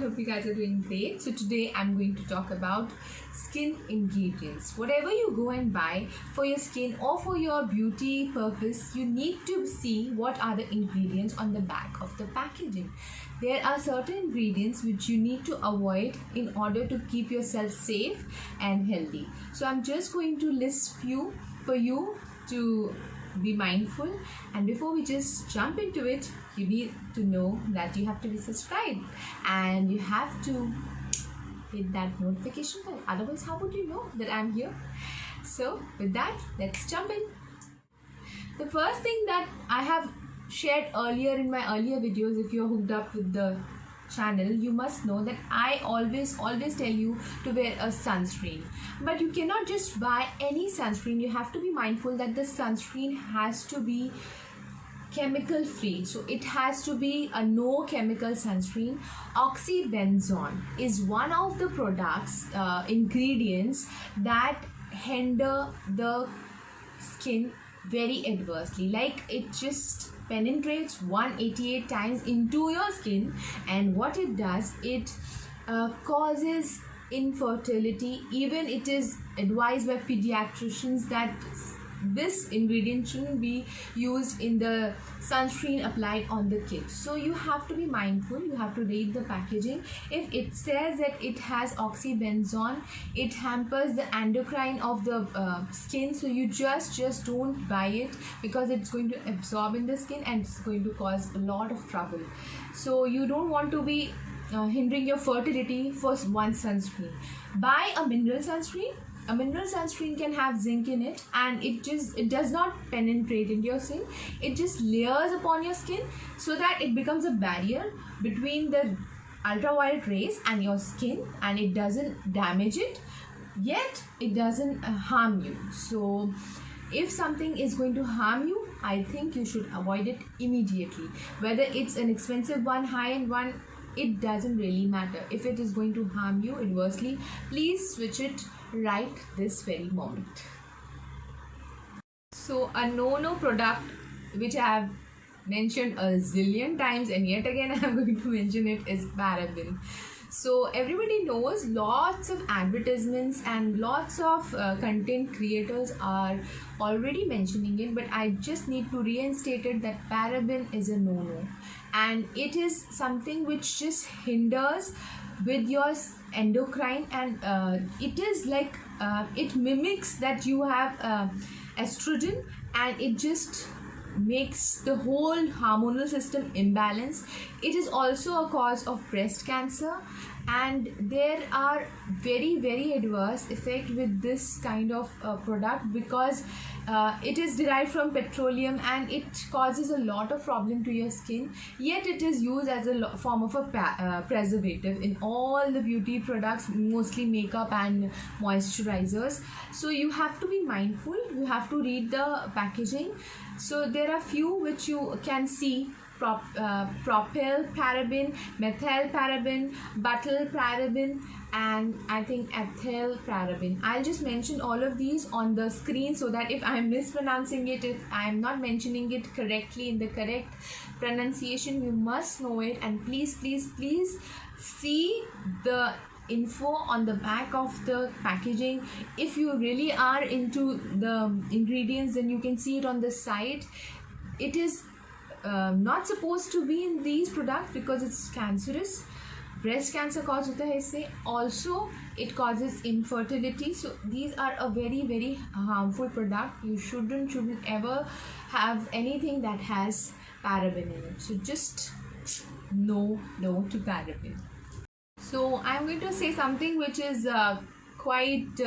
hope you guys are doing great. So today I'm going to talk about skin ingredients. Whatever you go and buy for your skin or for your beauty purpose, you need to see what are the ingredients on the back of the packaging. There are certain ingredients which you need to avoid in order to keep yourself safe and healthy. So I'm just going to list few for you to be mindful, and before we just jump into it, you need to know that you have to be subscribed and you have to hit that notification bell. Otherwise, how would you know that I'm here? So with that, let's jump in. The first thing that I have shared earlier in my earlier videos, if you're hooked up with the channel, you must know that I always tell you to wear a sunscreen. But you cannot just buy any sunscreen. You have to be mindful that the sunscreen has to be chemical free. So it has to be a no chemical sunscreen. Oxybenzone is one of the products, ingredients that hinder the skin very adversely. Like, it just penetrates 188 times into your skin, and what it does, it causes infertility. Even it is advised by pediatricians that this ingredient shouldn't be used in the sunscreen applied on the kids. So you have to be mindful. You have to read the packaging. If it says that it has oxybenzone, it hampers the endocrine of the skin. So you just don't buy it, because it's going to absorb in the skin and it's going to cause a lot of trouble. So you don't want to be hindering your fertility for one sunscreen. Buy a mineral sunscreen. A mineral sunscreen can have zinc in it, and it does not penetrate into your skin. It just layers upon your skin so that it becomes a barrier between the ultraviolet rays and your skin, and it doesn't damage it, yet it doesn't harm you. So if something is going to harm you, I think you should avoid it immediately. Whether it's an expensive one, high-end one, it doesn't really matter. If it is going to harm you adversely, please switch it right this very moment. So a no product which I have mentioned a zillion times, and yet again I am going to mention it, is paraben. So everybody knows, lots of advertisements and lots of content creators are already mentioning it, but I just need to reinstate it that paraben is a no-no, and it is something which just hinders with your endocrine, and it is like it mimics that you have estrogen, and it just makes the whole hormonal system imbalanced. It is also a cause of breast cancer, and there are very adverse effect with this kind of product, because it is derived from petroleum and it causes a lot of problem to your skin, yet it is used as a form of a preservative in all the beauty products, mostly makeup and moisturizers. So you have to be mindful. You have to read the packaging. So there are few which you can see: propyl paraben, methyl paraben, butyl paraben, and I think ethyl paraben. I'll just mention all of these on the screen so that if I'm mispronouncing it, if I'm not mentioning it correctly in the correct pronunciation, you must know it. And please see the info on the back of the packaging. If you really are into the ingredients, then you can see it on the side. It is not supposed to be in these products because it's cancerous. Breast cancer cause hota hai isse. Also, it causes infertility. So these are a very harmful product. You shouldn't ever have anything that has paraben in it. So just no to paraben. So I'm going to say something which is quite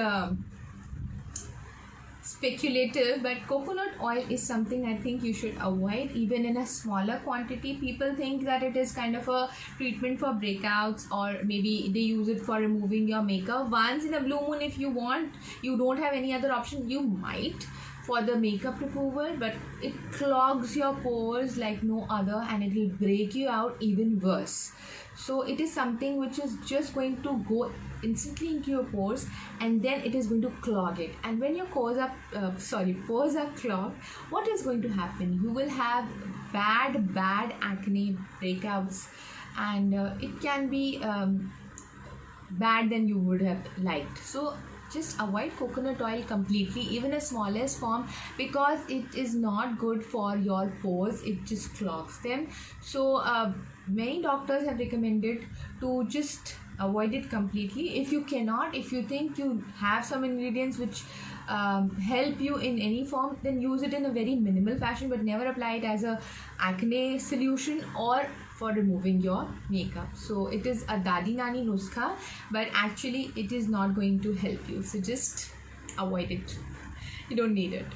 speculative, but coconut oil is something I think you should avoid, even in a smaller quantity. People think that it is kind of a treatment for breakouts, or maybe they use it for removing your makeup once in a blue moon. If you want, you don't have any other option, you might, for the makeup removal, but it clogs your pores like no other, and it will break you out even worse. So it is something which is just going to go instantly into your pores, and then it is going to clog it. And when your pores are clogged, what is going to happen? You will have bad acne breakouts, and it can be bad than you would have liked. So just avoid coconut oil completely, even a smallest form, because it is not good for your pores. It just clogs them. So many doctors have recommended to just avoid it completely. If you cannot, if you think you have some ingredients which help you in any form, then use it in a very minimal fashion, but never apply it as a acne solution or for removing your makeup. So it is a dadi nani nuskha, but actually it is not going to help you. So just avoid it. You don't need it.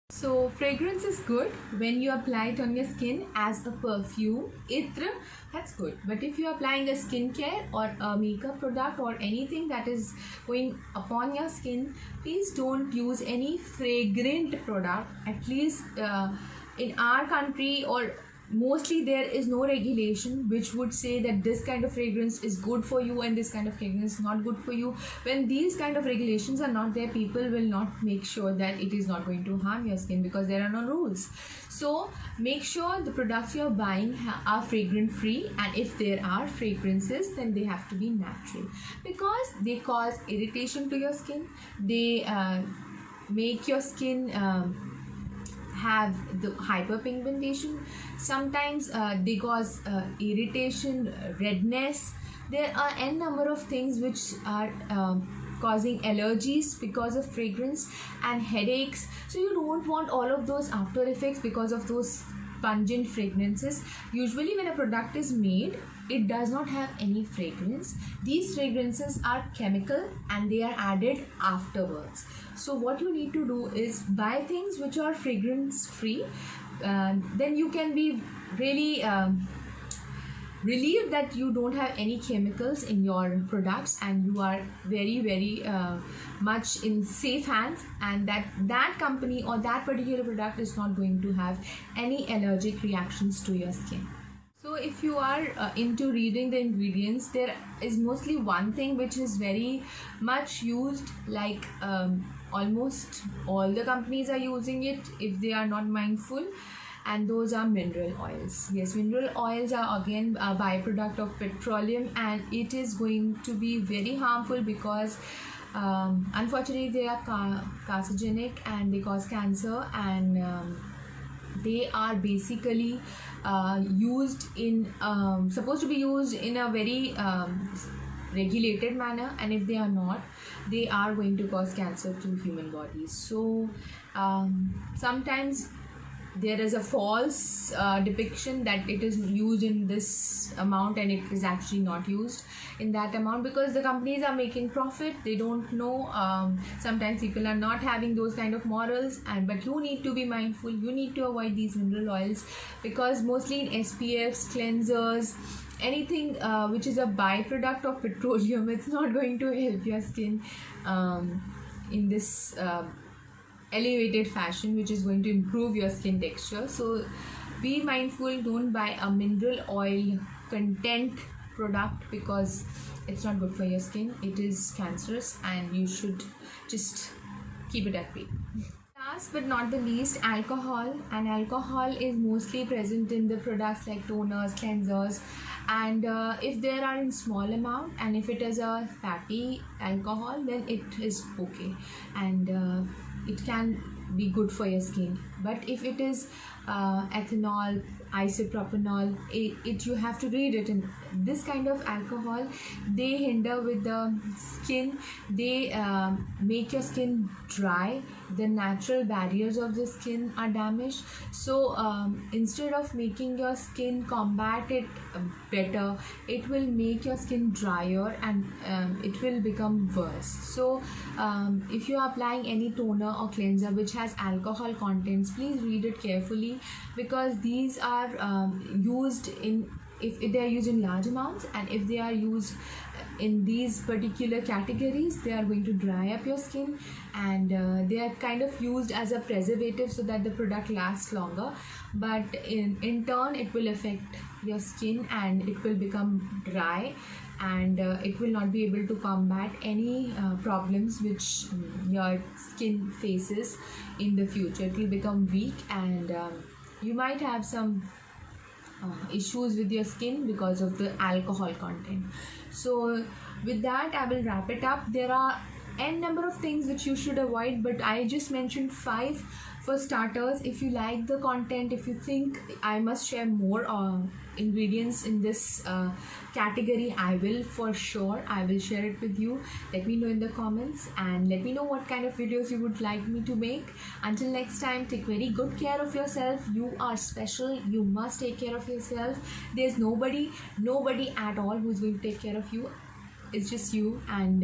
So fragrance is good when you apply it on your skin as a perfume, itra, that's good. But if you are applying a skincare or a makeup product or anything that is going upon your skin, please don't use any fragrant product. At least in our country, or mostly, there is no regulation which would say that this kind of fragrance is good for you and this kind of fragrance is not good for you. When these kind of regulations are not there, people will not make sure that it is not going to harm your skin, because there are no rules. So make sure the products you are buying are fragrance free, and if there are fragrances, then they have to be natural, because they cause irritation to your skin. They make your skin have the hyperpigmentation. Sometimes they cause irritation, redness. There are n number of things which are causing allergies because of fragrance, and headaches. So you don't want all of those after effects because of those pungent fragrances. Usually when a product is made, it does not have any fragrance. These fragrances are chemical and they are added afterwards. So what you need to do is buy things which are fragrance free. Then you can be really relieved that you don't have any chemicals in your products, and you are very much in safe hands, and that company or that particular product is not going to have any allergic reactions to your skin. So if you are into reading the ingredients, there is mostly one thing which is very much used, like almost all the companies are using it if they are not mindful, and those are mineral oils. Yes, mineral oils are again a byproduct of petroleum, and it is going to be very harmful because unfortunately they are carcinogenic and they cause cancer, and they are basically used in supposed to be used in a very regulated manner, and if they are not, they are going to cause cancer to human bodies. So sometimes there is a false depiction that it is used in this amount, and it is actually not used in that amount because the companies are making profit. They don't know. Sometimes people are not having those kind of morals, but you need to be mindful. You need to avoid these mineral oils, because mostly in SPFs, cleansers, anything which is a byproduct of petroleum, it's not going to help your skin in this elevated fashion, which is going to improve your skin texture. So be mindful, don't buy a mineral oil content product because it's not good for your skin. It is cancerous, and you should just keep it at bay. Last but not the least, alcohol. And alcohol is mostly present in the products like toners, cleansers, and if there are in small amount, and if it is a fatty alcohol, then it is okay, and it can be good for your skin. But if it is ethanol, isopropanol, it you have to read it. And this kind of alcohol, they hinder with the skin. They make your skin dry. The natural barriers of the skin are damaged. So instead of making your skin combat it better, it will make your skin drier, and it will become worse. So if you are applying any toner or cleanser which has alcohol contents, please read it carefully, because these are used in, if they are used in large amounts, and if they are used in these particular categories, they are going to dry up your skin, and they are kind of used as a preservative so that the product lasts longer, but in turn it will affect your skin, and it will become dry, and it will not be able to combat any problems which your skin faces in the future. It will become weak, and you might have some issues with your skin because of the alcohol content. So with that, I will wrap it up. There are n number of things which you should avoid, but I just mentioned 5 for starters. If you like the content, if you think I must share more ingredients in this category, I will for sure. I will share it with you. Let me know in the comments and let me know what kind of videos you would like me to make. Until next time, take very good care of yourself. You are special. You must take care of yourself. There's nobody at all who's going to take care of you. It's just you, and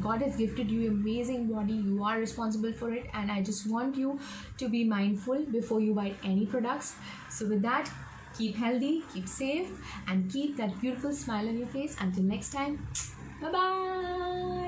God has gifted you an amazing body. You are responsible for it, and I just want you to be mindful before you buy any products. So with that, keep healthy, keep safe, and keep that beautiful smile on your face. Until next time, bye bye.